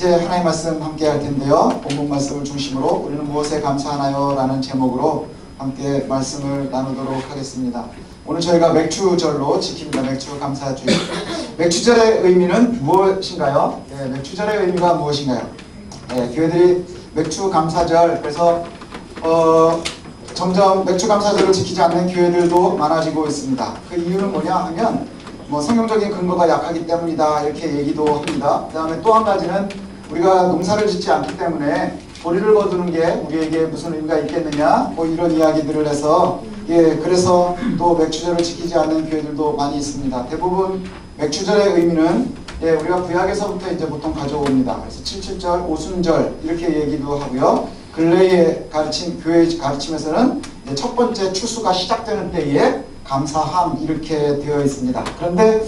이제 하나님의 말씀 함께 할 텐데요. 본문 말씀을 중심으로 우리는 무엇에 감사하나요? 라는 제목으로 함께 말씀을 나누도록 하겠습니다. 오늘 저희가 맥추절로 지킵니다. 맥추 감사주일. 맥추절의 의미는 무엇인가요? 네, 맥추절의 의미가 무엇인가요? 네, 교회들이 맥추 감사절, 그래서 점점 맥추 감사절을 지키지 않는 교회들도 많아지고 있습니다. 그 이유는 뭐냐 하면 성경적인 근거가 약하기 때문이다 이렇게 얘기도 합니다. 그 다음에 또 한 가지는 우리가 농사를 짓지 않기 때문에 보리를 거두는 게 우리에게 무슨 의미가 있겠느냐 이런 이야기들을 해서 그래서 또 맥추절을 지키지 않는 교회들도 많이 있습니다. 대부분 맥추절의 의미는 우리가 구약에서부터 이제 보통 가져옵니다. 그래서 77절, 오순절 이렇게 얘기도 하고요. 근래의 가르침, 교회의 가르침에서는 첫 번째 추수가 시작되는 때에 감사함 이렇게 되어 있습니다. 그런데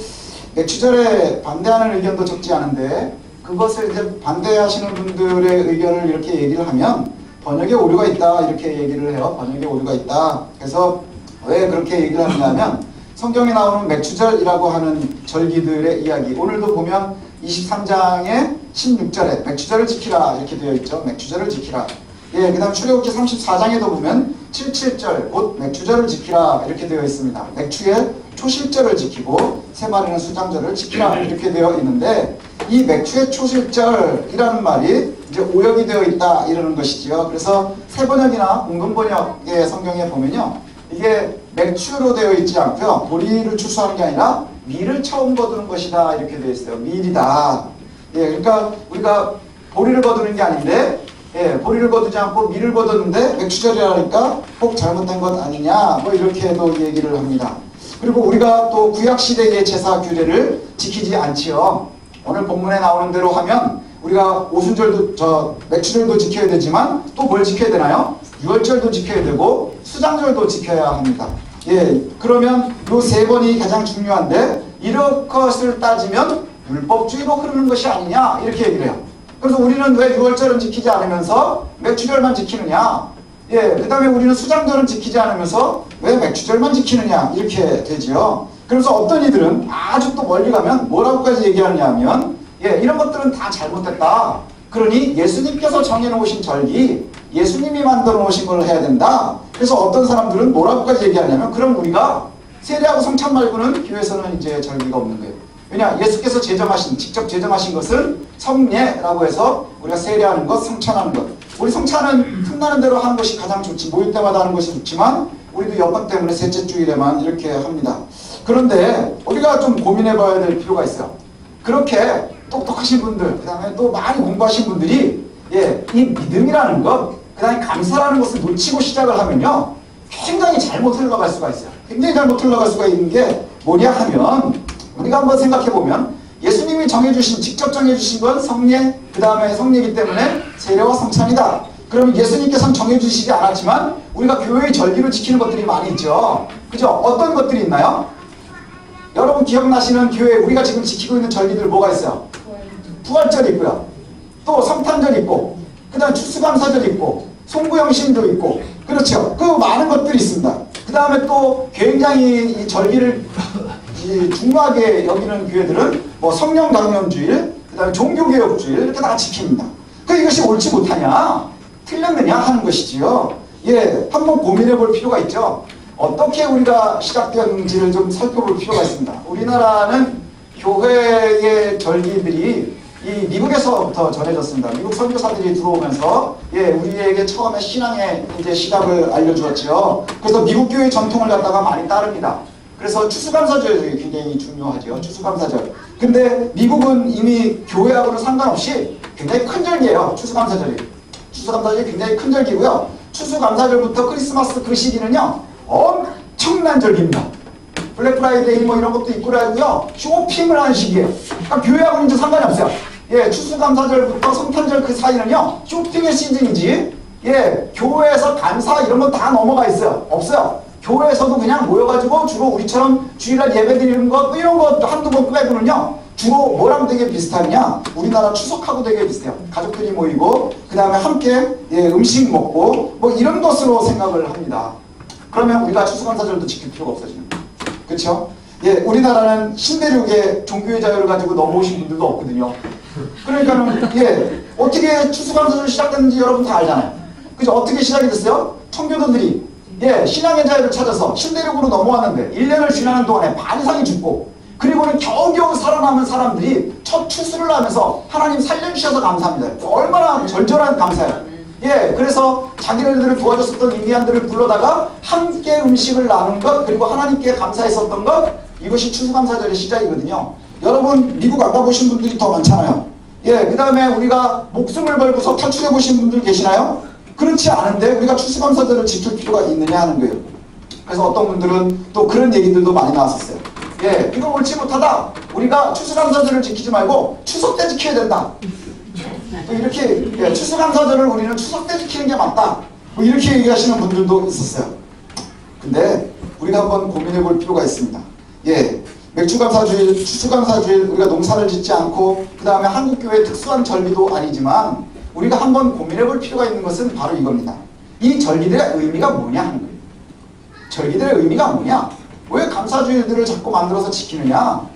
맥추절에 반대하는 의견도 적지 않은데 그것을 이제 반대하시는 분들의 의견을 이렇게 얘기를 하면 번역에 오류가 있다 이렇게 얘기를 해요. 번역에 오류가 있다. 그래서 왜 그렇게 얘기를 하냐면 성경에 나오는 맥추절이라고 하는 절기들의 이야기, 오늘도 보면 23장의 16절에 맥추절을 지키라 이렇게 되어 있죠. 맥추절을 지키라. 그 다음 출애굽기 34장에도 보면 77절 곧 맥추절을 지키라 이렇게 되어 있습니다. 맥추의 초실절을 지키고 세 마리는 수장절을 지키라 이렇게 되어 있는데 이 맥추의 초실절이라는 말이 이제 오역이 되어 있다 이러는 것이지요. 그래서 새 번역이나 은근 번역의 성경에 보면요, 이게 맥추로 되어 있지 않고요, 보리를 추수하는 게 아니라 밀을 처음 거두는 것이다 이렇게 되어 있어요. 밀이다. 그러니까 우리가 보리를 거두는 게 아닌데 보리를 거두지 않고 밀을 거뒀는데 맥추절이라니까 꼭 잘못된 것 아니냐 이렇게도 얘기를 합니다. 그리고 우리가 또 구약시대의 제사 규례를 지키지 않지요. 오늘 본문에 나오는 대로 하면 우리가 오순절도 맥추절도 지켜야 되지만 또 뭘 지켜야 되나요? 유월절도 지켜야 되고 수장절도 지켜야 합니다. 그러면 요 세 번이 가장 중요한데 이런 것을 따지면 율법주의로 흐르는 것이 아니냐 이렇게 얘기를 해요. 그래서 우리는 왜 유월절은 지키지 않으면서 맥추절만 지키느냐? 그 다음에 우리는 수장절은 지키지 않으면서 왜 맥추절만 지키느냐? 이렇게 되지요. 그래서 어떤 이들은 아주 또 멀리 가면 뭐라고까지 얘기하느냐 하면 이런 것들은 다 잘못됐다. 그러니 예수님께서 정해놓으신 절기, 예수님이 만들어 놓으신 걸 해야 된다. 그래서 어떤 사람들은 뭐라고까지 얘기하냐면 그럼 우리가 세례하고 성찬 말고는 교회에서는 이제 절기가 없는 거예요. 왜냐? 예수께서 직접 제정하신 것은 성례라고 해서 우리가 세례하는 것, 성찬하는 것. 우리 성찬은 틈나는 대로 하는 것이 가장 좋지, 모일 때마다 하는 것이 좋지만 우리도 여건 때문에 셋째 주일에만 이렇게 합니다. 그런데 우리가 좀 고민해 봐야 될 필요가 있어요. 그렇게 똑똑하신 분들, 그 다음에 또 많이 공부하신 분들이 이 믿음이라는 것, 그 다음에 감사라는 것을 놓치고 시작을 하면요, 굉장히 잘못 흘러갈 수가 있어요. 굉장히 잘못 흘러갈 수가 있는 게 뭐냐 하면 우리가 한번 생각해보면 예수님이 직접 정해주신 건 성례, 그 다음에 성례이기 때문에 세례와 성찬이다. 그러면 예수님께서는 정해주시지 않았지만 우리가 교회의 절기로 지키는 것들이 많이 있죠. 그죠? 어떤 것들이 있나요? 여러분 기억나시는 교회 우리가 지금 지키고 있는 절기들 뭐가 있어요? 부활절이 있고요. 또 성탄절 있고, 그 다음 추수감사절 있고, 송구영신도 있고, 그렇죠? 그 많은 것들이 있습니다. 그 다음에 또 굉장히 이 절기를 중요하게 여기는 교회들은 성령강령주일, 그 다음에 종교개혁주일 이렇게 다 지킵니다. 이것이 옳지 못하냐? 틀렸느냐 하는 것이지요. 한번 고민해 볼 필요가 있죠. 어떻게 우리가 시작되었는지를 좀 살펴볼 필요가 있습니다. 우리나라는 교회의 절기들이 이 미국에서부터 전해졌습니다. 미국 선교사들이 들어오면서 우리에게 처음에 신앙의 이제 시작을 알려주었죠. 그래서 미국 교회의 전통을 갖다가 많이 따릅니다. 그래서 추수감사절이 굉장히 중요하죠. 추수감사절. 근데 미국은 이미 교회하고는 상관없이 굉장히 큰 절기예요. 추수감사절이. 추수감사절이 굉장히 큰 절기고요. 추수감사절부터 크리스마스 그 시기는요, 엄청난 절기입니다. 블랙 프라이데이 이런 것도 있고 그러고요. 쇼핑을 하는 시기예요. 그러니까 교회하고는 이제 상관이 없어요. 추수감사절부터 성탄절 그 사이는요, 쇼핑의 시즌이지. 교회에서 감사 이런 건 다 넘어가 있어요. 없어요. 교회에서도 그냥 모여가지고 주로 우리처럼 주일날 예배 드리는 것 이런 거 한두 번 빼고는요, 주로 뭐랑 되게 비슷하냐? 우리나라 추석하고 되게 비슷해요. 가족들이 모이고 그 다음에 함께 음식 먹고 이런 것으로 생각을 합니다. 그러면 우리가 추수감사절도 지킬 필요가 없어지는 거예요. 그렇죠? 우리나라는 신대륙의 종교의 자유를 가지고 넘어오신 분들도 없거든요. 그러니까는 어떻게 추수감사절이 시작됐는지 여러분 다 알잖아요. 그죠? 어떻게 시작이 됐어요? 청교도들이 신앙의 자유를 찾아서 신대륙으로 넘어왔는데 1년을 지나는 동안에 반 이상이 죽고, 그리고는 겨우겨우 살아남은 사람들이 첫 추수를 하면서 하나님 살려주셔서 감사합니다. 얼마나 절절한 감사예요. 그래서 자기네들을 도와줬었던 인디안들을 불러다가 함께 음식을 나눈 것, 그리고 하나님께 감사했었던 것, 이것이 추수감사절의 시작이거든요. 여러분 미국 안 가보신 분들이 더 많잖아요. 그 다음에 우리가 목숨을 걸고서 탈출해 보신 분들 계시나요? 그렇지 않은데 우리가 추수감사절을 지킬 필요가 있느냐 하는 거예요. 그래서 어떤 분들은 또 그런 얘기들도 많이 나왔었어요. 이거 옳지 못하다. 우리가 추수감사절을 지키지 말고 추석 때 지켜야 된다. 또 이렇게 추수감사절을 우리는 추석 때 지키는 게 맞다. 뭐 이렇게 얘기하시는 분들도 있었어요. 근데 우리가 한번 고민해 볼 필요가 있습니다. 맥주감사주일, 추수감사주일, 우리가 농사를 짓지 않고 그 다음에 한국교회의 특수한 절기도 아니지만 우리가 한번 고민해 볼 필요가 있는 것은 바로 이겁니다. 이 절기들의 의미가 뭐냐 하는 거예요. 절기들의 의미가 뭐냐? 왜 감사주일들을 자꾸 만들어서 지키느냐?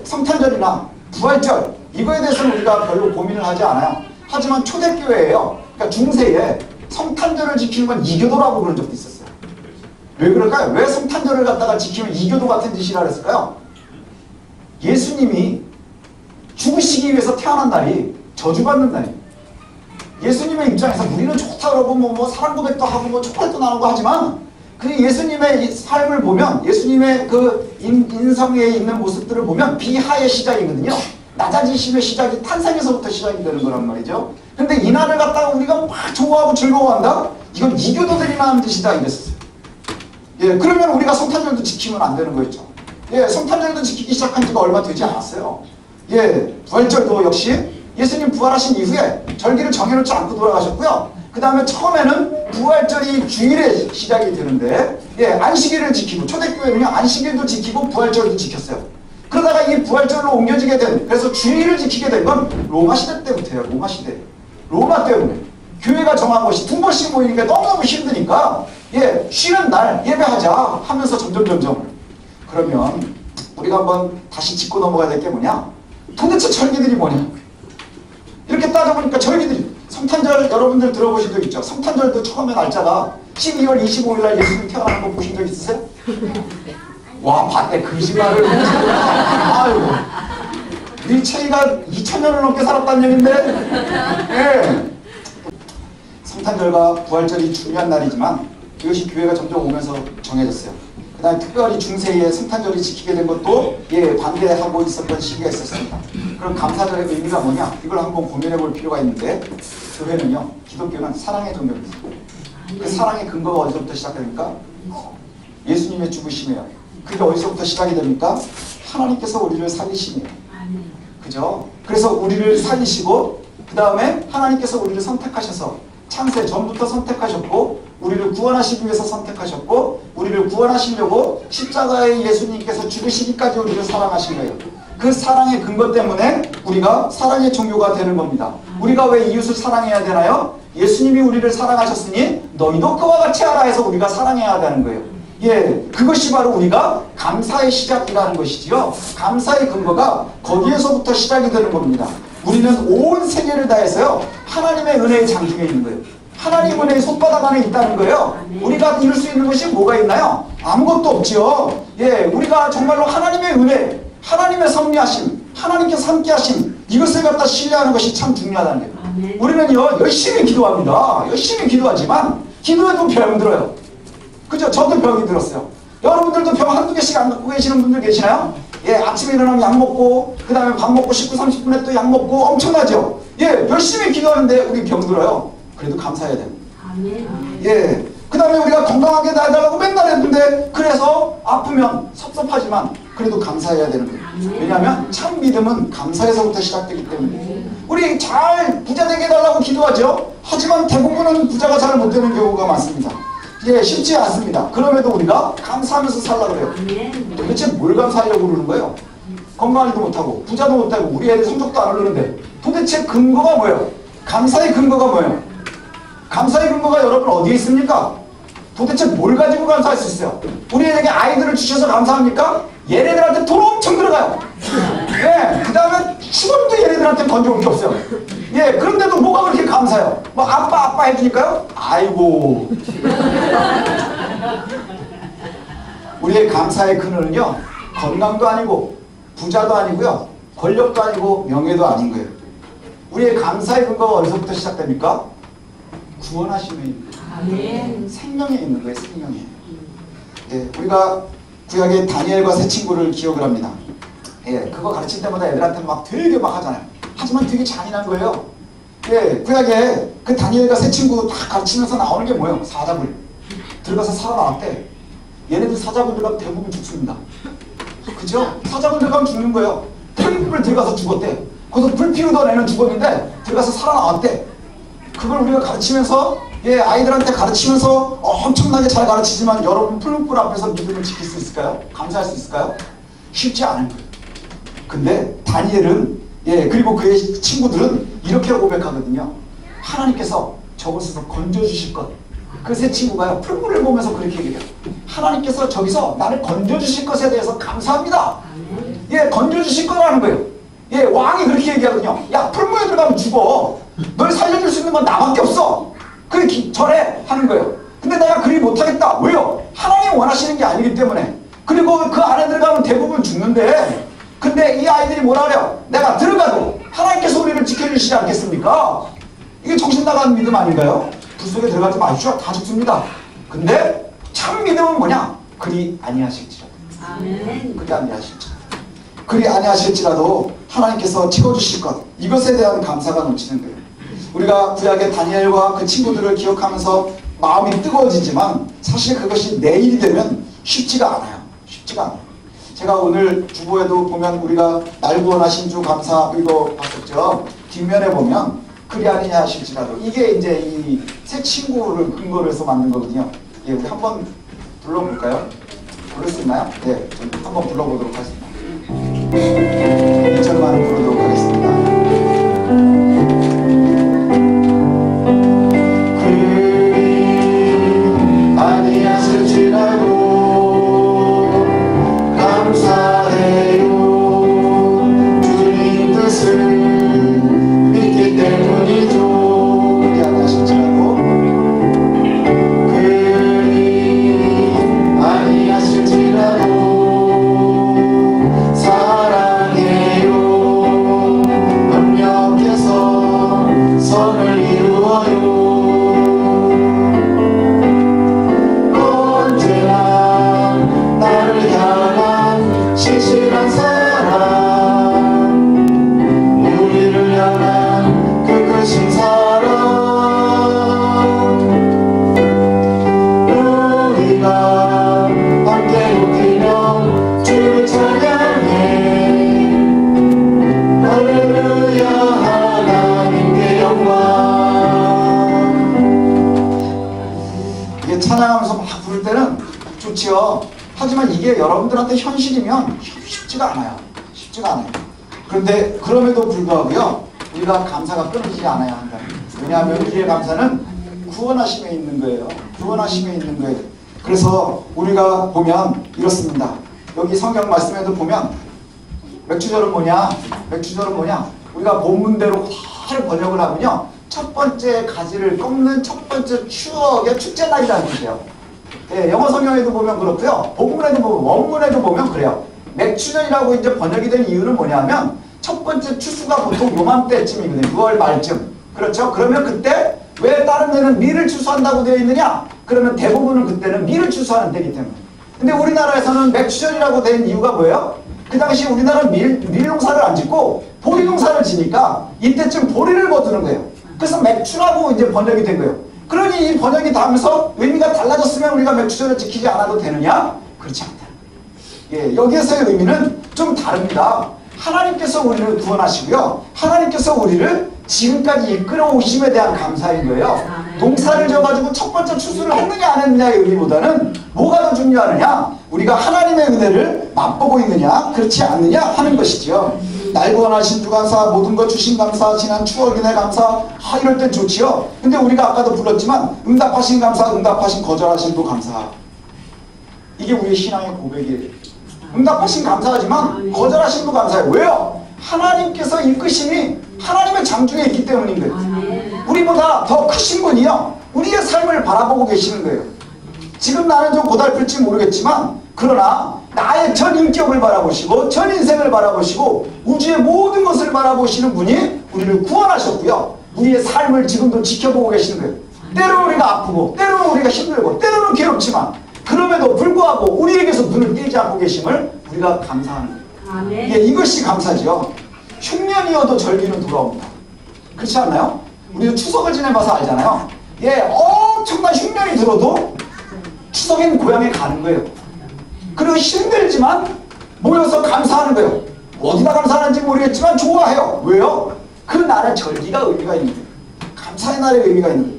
성탄절이나 부활절, 이거에 대해서는 우리가 별로 고민을 하지 않아요. 하지만 초대교회예요. 그러니까 중세에 성탄절을 지키는 건 이교도라고 그런 적도 있었어요. 왜 그럴까요? 왜 성탄절을 갖다가 지키면 이교도 같은 짓이라 그랬을까요? 예수님이 죽으시기 위해서 태어난 날이 저주받는 날이에요. 예수님의 입장에서 우리는 좋다 그러고 뭐 사랑 고백도 하고 뭐 초콜릿도 나누고 하지만 그 예수님의 삶을 보면, 예수님의 그 인성에 있는 모습들을 보면 비하의 시작이거든요. 낮아지심의 시작이 탄생에서부터 시작이 되는 거란 말이죠. 근데 이 날을 갖다가 우리가 막 좋아하고 즐거워한다? 이건 이교도들이나 하는 짓이다 이랬어요. 그러면 우리가 성탄절도 지키면 안 되는 거였죠. 성탄절도 지키기 시작한 지가 얼마 되지 않았어요. 부활절도 역시 예수님 부활하신 이후에 절기를 정해놓지 않고 돌아가셨고요. 그 다음에 처음에는 부활절이 주일에 시작이 되는데 안식일을 지키고, 초대교회는요 안식일도 지키고 부활절도 지켰어요. 그러다가 이 부활절로 옮겨지게 된, 그래서 주일을 지키게 된 건 로마 시대 때부터예요. 로마 시대. 로마 때문에 교회가 정한 것이 두 번씩 모이니까 너무너무 힘드니까 쉬는 날 예배하자 하면서 점점 그러면 우리가 한번 다시 짚고 넘어가야 될 게 뭐냐? 도대체 절기들이 뭐냐? 이렇게 따져보니까 절기들이, 성탄절 여러분들 들어보신 적 있죠? 성탄절도 처음에 날짜가 12월 25일 날 예수님 태어나는 거 보신 적 있으세요? 와, 봤네. 거짓말을. 아이고. 네 체이가 2000년을 넘게 살았다는 얘긴데. 성탄절과 부활절이 중요한 날이지만 이것이 교회가 점점 오면서 정해졌어요. 그 다음에 특별히 중세에 성탄절이 지키게 된 것도 반대하고 있었던 시기가 있었습니다. 그럼 감사절의 의미가 뭐냐? 이걸 한번 고민해 볼 필요가 있는데, 교회는요, 기독교는 사랑의 종교입니다. 그 사랑의 근거가 어디서부터 시작됩니까? 예수님의 죽으심이에요. 그게 어디서부터 시작이 됩니까? 하나님께서 우리를 살리심이에요. 그죠? 그래서 우리를 살리시고 그 다음에 하나님께서 우리를 선택하셔서 창세 전부터 선택하셨고, 우리를 구원하시기 위해서 선택하셨고, 우리를 구원하시려고 십자가에 예수님께서 죽으시기까지 우리를 사랑하신 거예요. 그 사랑의 근거 때문에 우리가 사랑의 종교가 되는 겁니다. 우리가 왜 이웃을 사랑해야 되나요? 예수님이 우리를 사랑하셨으니 너희도 그와 같이 하라 해서 우리가 사랑해야 되는 거예요. 그것이 바로 우리가 감사의 시작이라는 것이지요. 감사의 근거가 거기에서부터 시작이 되는 겁니다. 우리는 온 세계를 다해서요, 하나님의 은혜의 장중에 있는 거예요. 하나님 은혜의 손바닥 안에 있다는 거예요. 우리가 이룰 수 있는 것이 뭐가 있나요? 아무것도 없지요. 우리가 정말로 하나님의 은혜, 하나님의 섭리하심, 하나님께서 함께하심, 이것을 갖다 신뢰하는 것이 참 중요하다는 거예요. 우리는요, 열심히 기도합니다. 열심히 기도하지만 기도해도 병 들어요. 그죠? 저도 병이 들었어요. 여러분들도 병 한두 개씩 안 갖고 계시는 분들 계시나요? 아침에 일어나면 약 먹고, 그 다음에 밥 먹고 19, 30분에 또 약 먹고 엄청나죠? 열심히 기도하는데 우리 병 들어요. 그래도 감사해야 돼요. 그 다음에 우리가 건강하게 해달라고 맨날 했는데, 그래서 아프면 섭섭하지만 그래도 감사해야 되는 거예요. 왜냐하면 참 믿음은 감사에서부터 시작되기 때문에. 우리 잘 부자 되게 해달라고 기도하죠? 하지만 대부분은 부자가 잘 못 되는 경우가 많습니다. 쉽지 않습니다. 그럼에도 우리가 감사하면서 살려고 그래요. 도대체 뭘 감사하려고 그러는 거예요? 건강하지도 못하고 부자도 못하고 우리 애들 성적도 안 오르는데 도대체 근거가 뭐예요? 감사의 근거가 뭐예요? 감사의 근거가 여러분 어디에 있습니까? 도대체 뭘 가지고 감사할 수 있어요? 우리에게 아이들을 주셔서 감사합니까? 얘네들한테 돈 엄청 들어가요. 그 다음에 죽어도 얘네들한테 던져올 게 없어요. 예, 그런데도 뭐가 그렇게 감사해요? 뭐 아빠 해주니까요? 아이고. 우리의 감사의 근원은요, 건강도 아니고 부자도 아니고요, 권력도 아니고 명예도 아닌 거예요. 우리의 감사의 근거가 어디서부터 시작됩니까? 구원하심에 있는 거예요. 생명에 있는 거예요. 생명에. 예, 우리가 구약의 다니엘과 세 친구를 기억을 합니다. 예, 그거 가르칠 때마다 애들한테 막 되게 막 하잖아요. 하지만 되게 잔인한 거예요. 예, 구약에 그 다니엘과 세 친구 다 가르치면서 나오는 게 뭐예요? 사자굴. 들어가서 살아나왔대. 얘네들 사자굴 들어가면 대부분 죽습니다. 그죠? 사자굴 들어가면 죽는 거예요. 풀불 들어가서 죽었대. 거기서 불 피우던 애는 죽었는데 들어가서 살아나왔대. 그걸 우리가 가르치면서, 예, 아이들한테 가르치면서 엄청나게 잘 가르치지만 여러분 풀불 앞에서 믿음을 지킬 수 있을까요? 감사할 수 있을까요? 쉽지 않은 거예요. 근데 다니엘은, 예, 그리고 그의 친구들은 이렇게 고백하거든요. 하나님께서 저곳에서 건져주실 것. 그 세 친구가요, 풀물을 보면서 그렇게 얘기해요. 하나님께서 저기서 나를 건져주실 것에 대해서 감사합니다. 예, 건져주실 거라는 거예요. 예, 왕이 그렇게 얘기하거든요. 야, 풀물에 들어가면 죽어. 널 살려줄 수 있는 건 나밖에 없어. 그래, 절해 하는 거예요. 근데 내가 그리 못하겠다. 왜요? 하나님이 원하시는 게 아니기 때문에. 그리고 그 안에 들어가면 대부분 죽는데, 근데 이 아이들이 뭐라 그래요? 내가 들어가도 하나님께서 우리를 지켜주시지 않겠습니까? 이게 정신 나간 믿음 아닌가요? 불 속에 들어가지 마십시오. 다 죽습니다. 근데 참 믿음은 뭐냐? 그리 아니하실지라도. 아멘. 그리 아니하실지라도. 그리 아니하실지라도 하나님께서 채워주실 것. 이것에 대한 감사가 넘치는 거예요. 우리가 구약의 다니엘과 그 친구들을 기억하면서 마음이 뜨거워지지만 사실 그것이 내일이 되면 쉽지가 않아요. 쉽지가 않아요. 제가 오늘 주보에도 보면 우리가 날 구원하신 주 감사 이거 봤었죠. 뒷면에 보면 그리 아니냐 하실지라도 이게 이제 이 새 친구를 근거로 해서 만든 거거든요. 예, 우리 한번 불러볼까요? 부를 수 있나요? 네, 한번 불러보도록 하겠습니다. 2절만 부르도록 하겠습니다. 그리 아니하실지라도 감사해요. 주님 뜻을 믿기 때문이죠. 그리 아니하실지라도 그리 아니하실지라도 사랑해요. 협력해서 선을 이루어요. 실실한 사랑, 우리를 향한 그 크신 사랑, 우리가 함께 높이며 주를 찬양해. 할렐루야 하나님께 영광. 이게 찬양하면서 막 부를 때는 좋지요. 하지만 이게 여러분들한테 현실이면 쉽지가 않아요. 쉽지가 않아요. 그런데 그럼에도 불구하고요, 우리가 감사가 끊어지지 않아야 한다. 왜냐하면 우리의 감사는 구원하심에 있는 거예요. 구원하심에 있는 거예요. 그래서 우리가 보면 이렇습니다. 여기 성경 말씀에도 보면 맥주절은 뭐냐? 맥주절은 뭐냐? 우리가 본문대로 그대로 번역을 하면요, 첫 번째 가지를 꺾는 첫 번째 추억의 축제날이라는 뜻이에요. 예, 영어 성경에도 보면 그렇고요. 본문에도 보면, 원문에도 보면 그래요. 맥주년이라고 이제 번역이 된 이유는 뭐냐면 첫 번째 추수가 보통 요맘때쯤이거든요. 6월 말쯤. 그렇죠? 그러면 그때 왜 다른 데는 밀을 추수한다고 되어 있느냐? 그러면 대부분은 그때는 밀을 추수하는 때이기 때문에. 근데 우리나라에서는 맥주년이라고 된 이유가 뭐예요? 그 당시 우리나라는 밀 농사를 안 짓고 보리 농사를 지니까 이때쯤 보리를 거두는 거예요. 그래서 맥주라고 이제 번역이 된 거예요. 그러니 이 번역이 다면서 의미가 달라졌으면 우리가 맥주절을 지키지 않아도 되느냐? 그렇지 않다. 예, 여기에서의 의미는 좀 다릅니다. 하나님께서 우리를 구원하시고요, 하나님께서 우리를 지금까지 이끌어 오심에 대한 감사인 거예요. 농사를 져가지고 첫 번째 추수를 했느냐 안 했느냐의 의미보다는 뭐가 더 중요하느냐? 우리가 하나님의 은혜를 맛보고 있느냐 그렇지 않느냐 하는 것이지요. 날 구원하신 주 감사, 모든 것 주신 감사, 지난 추억이네 감사, 이럴 땐 좋지요. 근데 우리가 아까도 불렀지만 응답하신 감사, 응답하신 거절하신 도 감사. 이게 우리의 신앙의 고백이에요. 응답하신 감사하지만 거절하신 도 감사해요. 왜요? 하나님께서 이끄심이 하나님의 장중에 있기 때문인 거예요. 우리보다 더 크신 분이요, 우리의 삶을 바라보고 계시는 거예요. 지금 나는 좀 고달플지 모르겠지만, 그러나 나의 전 인격을 바라보시고 전 인생을 바라보시고 우주의 모든 것을 바라보시는 분이 우리를 구원하셨고요, 우리의 삶을 지금도 지켜보고 계시는 거예요. 때로는 우리가 아프고 때로는 우리가 힘들고 때로는 괴롭지만 그럼에도 불구하고 우리에게서 눈을 떼지 않고 계심을 우리가 감사하는 거예요. 예, 이것이 감사지요. 흉년이어도 절기는 돌아옵니다. 그렇지 않나요? 우리도 추석을 지내봐서 알잖아요. 예, 엄청난 흉년이 들어도 추석엔 고향에 가는 거예요. 그리고 힘들지만 모여서 감사하는 거예요. 어디다 감사하는지 모르겠지만 좋아해요. 왜요? 그 날의 절기가 의미가 있는 거예요. 감사의 날의 의미가 있는 거예요.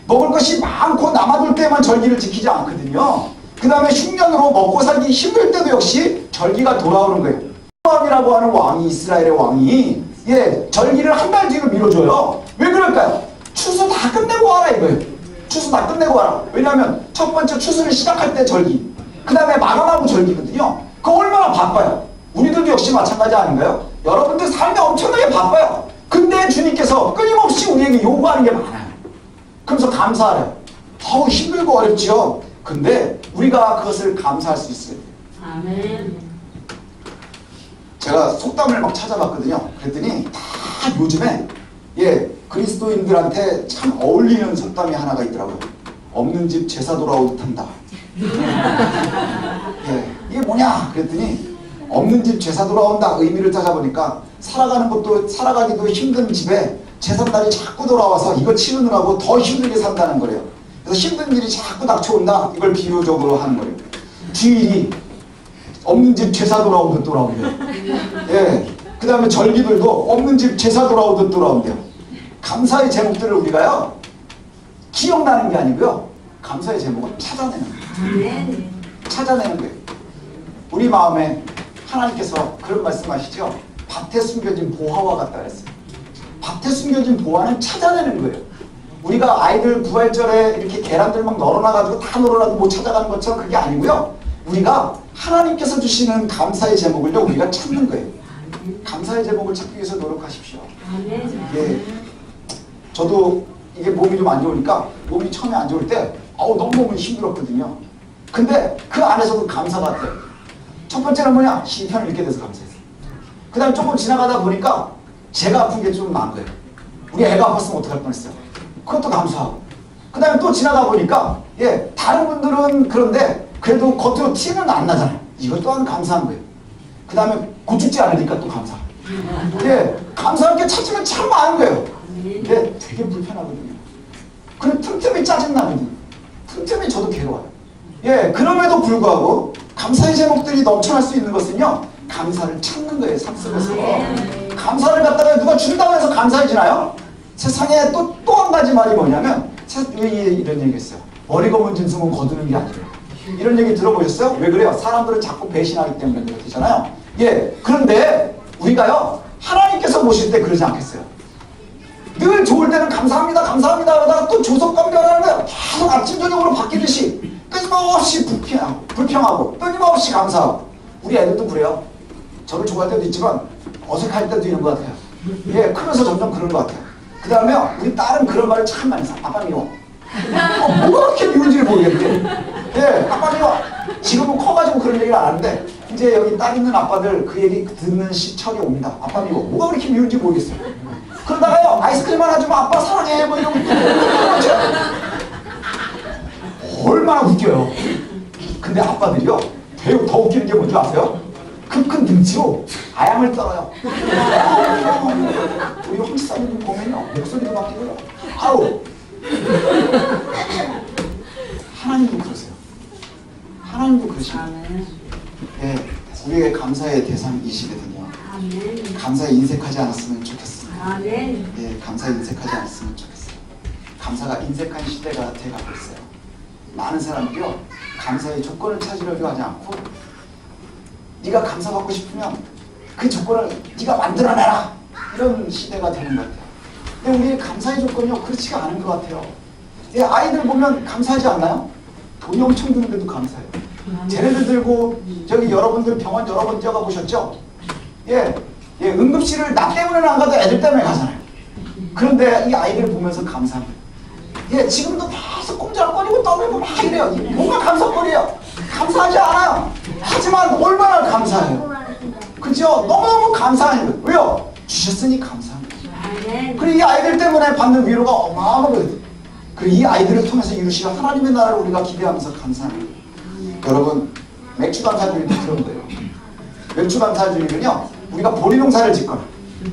먹을 것이 많고 남아돌 때만 절기를 지키지 않거든요. 그 다음에 흉년으로 먹고 살기 힘들 때도 역시 절기가 돌아오는 거예요. 왕이라고 하는 왕이, 이스라엘의 왕이, 예, 절기를 한 달 뒤로 미뤄줘요. 왜 그럴까요? 추수 다 끝내고 와라 이거예요. 추수 다 끝내고 와라. 왜냐하면 첫 번째 추수를 시작할 때 절기, 그 다음에 마감하고 절기거든요. 그거 얼마나 바빠요. 우리들도 역시 마찬가지 아닌가요? 여러분들 삶이 엄청나게 바빠요. 근데 주님께서 끊임없이 우리에게 요구하는 게 많아요. 그러면서 감사하래요. 어우, 힘들고 어렵지요. 근데 우리가 그것을 감사할 수 있어요. 아멘. 제가 속담을 막 찾아봤거든요. 그랬더니 다 요즘에, 예, 그리스도인들한테 참 어울리는 속담이 하나가 있더라고요. 없는 집 제사 돌아오듯 한다. 예, 이게 뭐냐 그랬더니 없는 집 제사 돌아온다 의미를 찾아보니까 살아가기도 힘든 집에 제삿날이 자꾸 돌아와서 이거 치르느라고 더 힘들게 산다는 거래요. 그래서 힘든 일이 자꾸 닥쳐온다, 이걸 비유적으로 하는 거예요. 주일이 없는 집 제사 돌아오듯 돌아온대요. 예, 그 다음에 절기들도 없는 집 제사 돌아오듯 돌아온대요. 감사의 제목들을 우리가요, 기억나는 게 아니고요, 감사의 제목을 찾아내는 거예요. 찾아내는 거예요. 우리 마음에 하나님께서 그런 말씀하시죠. 밭에 숨겨진 보화와 같다 그랬어요. 밭에 숨겨진 보화는 찾아내는 거예요. 우리가 아이들 부활절에 이렇게 계란들 막 널어놔가지고 다 널어놔도 못 찾아가는 것처럼 그게 아니고요, 우리가 하나님께서 주시는 감사의 제목을요, 우리가 찾는 거예요. 감사의 제목을 찾기 위해서 노력하십시오. 예, 저도 이게 몸이 좀 안 좋으니까, 몸이 처음에 안 좋을 때 너무 몸이 힘들었거든요. 근데 그 안에서도 감사가 같아요. 첫 번째는 뭐냐? 시편을 읽게 돼서 감사했어요. 그 다음에 조금 지나가다 보니까 제가 아픈 게 좀 나은 거예요. 우리 애가 아팠으면 어떡할 뻔했어요. 그것도 감사하고. 그 다음에 또 지나가 보니까, 예, 다른 분들은 그런데 그래도 겉으로 티는 안 나잖아요. 이것 또한 감사한 거예요. 그 다음에 고축지 않으니까 또 감사. 예, 감사할 게 찾으면 참 많은 거예요. 예, 되게 불편하거든요. 그리고 틈틈이 짜증나거든요. 틈틈이 저도 괴로워요. 예, 그럼에도 불구하고 감사의 제목들이 넘쳐날 수 있는 것은요, 감사를 찾는 거예요. 삶 속에서. 감사를 갖다가 누가 준다고 해서 감사해지나요? 세상에 또 한 가지 말이 뭐냐면, 이런 얘기 했어요. 머리 검은 짐승은 거두는 게 아니에요. 이런 얘기 들어보셨어요? 왜 그래요? 사람들은 자꾸 배신하기 때문에 그렇잖아요. 예, 그런데 우리가요, 하나님께서 보실 때 그러지 않겠어요? 늘 좋을 때는 감사합니다, 감사합니다 하다가 또 조석감별하는 거예요. 계속 아침 저녁으로 바뀌듯이 끊임없이 불평하고 끊임없이 감사하고. 우리 애들도 그래요. 저를 좋아할 때도 있지만 어색할 때도 있는 것 같아요. 예, 크면서 점점 그런 것 같아요. 그 다음에 우리 딸은 그런 말을 참 많이 써. 아빠 미워. 뭐가 그렇게 미운지를 모르겠는데, 예, 아빠 미워. 지금은 커가지고 그런 얘기를 안 하는데, 이제 여기 딸 있는 아빠들 그 얘기 듣는 시철이 옵니다. 아빠 미워. 뭐가 그렇게 미운지 모르겠어요. 그러다가요, 아이스크림 하나 주면 아빠 사랑해 뭐 이러고 얼마나 웃겨요. 근데 아빠들이요, 더 웃기는 게 뭔지 아세요? 그 큰 등치로 아양을 떨어요. 우리 황지사님 보면요, 목소리도 바뀌고요. 아우, 하나님도 그러세요. 하나님도 그러십니다. 예, 우리의 감사의 대상이시거든요. 감사에 인색하지 않았으면 좋겠습니다. 예, 감사에 인색하지 않았으면 좋겠어요. 감사가 인색한 시대가 돼가고 있어요. 많은 사람들이요, 감사의 조건을 찾으려고 하지 않고, 네가 감사받고 싶으면 그 조건을 네가 만들어내라, 이런 시대가 되는 것 같아요. 근데 우리의 감사의 조건이요, 그렇지가 않은 것 같아요. 예, 아이들 보면 감사하지 않나요? 돈이 엄청 드는데도 감사해요. 쟤네들 들고 저기 여러분들 병원 여러 번 뛰어가 보셨죠? 예, 예, 응급실을 나 때문에는 안 가도 애들 때문에 가잖아요. 그런데 이 아이들 보면서 감사한 거예요. 예, 지금도 계속 꼼짝거리고 떠들고 막 이래요. 뭔가 감사거리예요. 감사하지 않아요. 하지만 얼마나 감사해요. 그죠? 너무 감사해요. 왜요? 주셨으니 감사한 거예요. 그리고 이 아이들 때문에 받는 위로가 어마어마하거든요. 그리고 이 아이들을 통해서 이루시는 하나님의 나라를 우리가 기대하면서 감사하는 거예요. 여러분, 맥주감사주의도 그런 거예요. 맥주감사주의는요, 우리가 보리농사를 짓거나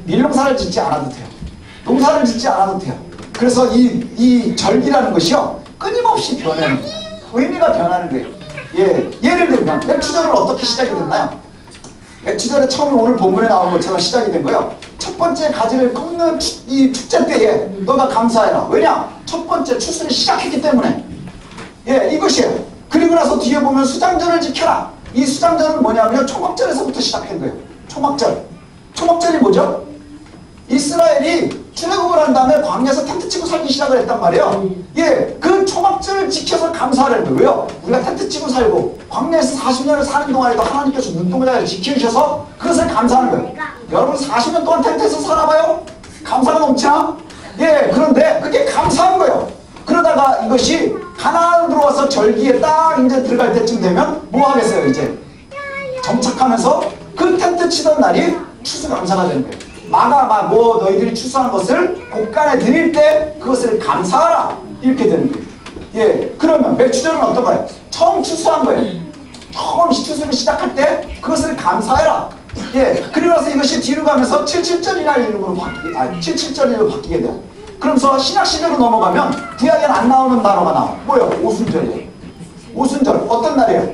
밀농사를 짓지 않아도 돼요. 농사를 짓지 않아도 돼요. 그래서 이 절기라는 것이요, 끊임없이 변하는 거예요. 의미가 변하는 거예요. 예, 예를 들면 맥주절은 어떻게 시작이 됐나요? 맥주절에 처음 오늘 본문에 나온 것처럼 시작이 된 거예요. 첫 번째 가지를 꺾는 이 축제 때에 너가 감사해라. 왜냐? 첫 번째 추수를 시작했기 때문에. 예, 이것이에요. 그리고 나서 뒤에 보면 수장절을 지켜라. 이 수장절은 뭐냐면 초막절에서부터 시작한 거예요. 초막절. 초막절이 뭐죠? 이스라엘이 출애굽을 한 다음에 광야에서 텐트 치고 살기 시작을 했단 말이에요. 예, 그 초막절을 지켜서 감사하는 거예요. 왜요? 우리가 텐트 치고 살고 광야에서 40년을 사는 동안에도 하나님께서 눈동자를 지켜주셔서 그것을 감사하는 거예요. 여러분 40년 동안 텐트에서 살아봐요? 감사가 넘치나? 예, 그런데 그게 감사한 거예요. 그러다가 이것이 가나안으로 들어와서 절기에 딱 이제 들어갈 때쯤 되면 뭐 하겠어요? 이제 정착하면서 그 텐트 치던 날이 추수감사가 되는 거예요. 마가 뭐 너희들이 추수한 것을 곡간에 드릴 때 그것을 감사하라, 이렇게 되는 거예요. 예, 그러면 맥주절은 어떤가요? 처음 추수한 거예요. 처음 추수를 시작할 때 그것을 감사해라. 예, 그리고 나서 이것이 뒤로 가면서 77절이라는 이름으로 77절로 바뀌게 돼요. 그러면서 신약시대로 넘어가면 구약엔 안 나오는 단어가 나와요. 뭐예요? 오순절이에요. 오순절 어떤 날이에요?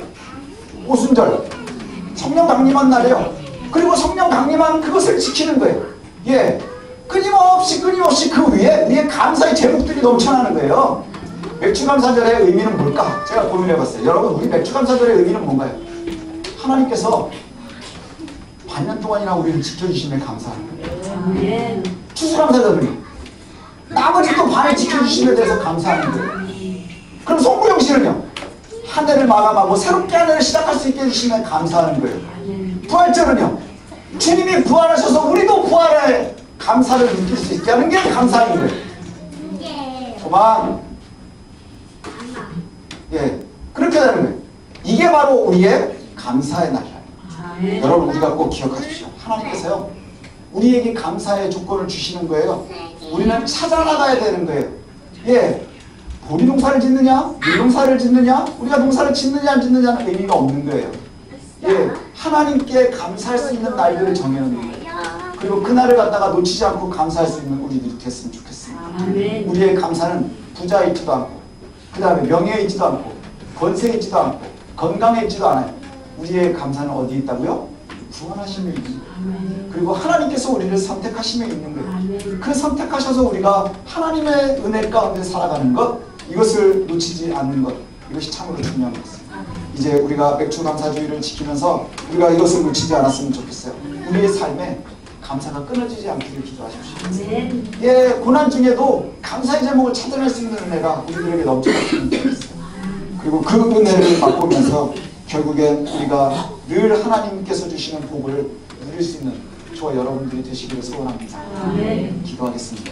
오순절 성령 강림한 날이에요. 그리고 성령 강림한 그것을 지키는 거예요. 예, 끊임없이 그 위에 감사의 제목들이 넘쳐나는 거예요. 맥주감사절의 의미는 뭘까? 제가 고민해봤어요. 여러분, 우리 맥주감사절의 의미는 뭔가요? 하나님께서 반년 동안이나 우리를 지켜주심에 감사하는 거예요. 추수감사절은요, 나머지 또 반을 지켜주심에 대해서 감사하는 거예요. 그럼 송구영실은요, 한 해를 마감하고 새롭게 한 해를 시작할 수 있게 해주시면 감사하는 거예요. 부활절은요, 주님이 부활하셔서 우리도 부활의 감사를 느낄 수 있게 하는 게 감사한 거예요. 그만. 예, 그렇게 되는 거예요. 이게 바로 우리의 감사의 날이에요. 여러분, 우리가 꼭 기억하십시오. 하나님께서요, 우리에게 감사의 조건을 주시는 거예요. 우리는 찾아나가야 되는 거예요. 예, 보리 농사를 짓느냐, 밀농사를 짓느냐, 우리가 농사를 짓느냐 안 짓느냐는 의미가 없는 거예요. 예, 하나님께 감사할 수 있는 날들을 정해놓는 거예요. 그리고 그 날을 갖다가 놓치지 않고 감사할 수 있는 우리들이 됐으면 좋겠습니다. 우리의 감사는 부자에 있지도 않고, 그 다음에 명예에 있지도 않고, 권세에 있지도 않고, 건강에 있지도 않아요. 우리의 감사는 어디에 있다고요? 구원하심에 있는 거예요. 그리고 하나님께서 우리를 선택하심에 있는 거예요. 그 선택하셔서 우리가 하나님의 은혜 가운데 살아가는 것, 이것을 놓치지 않는 것, 이것이 참으로 중요한 것입니다. 이제 우리가 맥주감사주의를 지키면서 우리가 이것을 놓치지 않았으면 좋겠어요. 우리의 삶에 감사가 끊어지지 않기를 기도하십시오. 예, 고난 중에도 감사의 제목을 찾아낼 수 있는 은혜가 우리들에게 넘쳐났으면 좋겠어요. 그리고 그 은혜를 맛보면서 결국엔 우리가 늘 하나님께서 주시는 복을 누릴 수 있는 저와 여러분들이 되시기를 소원합니다. 기도하겠습니다.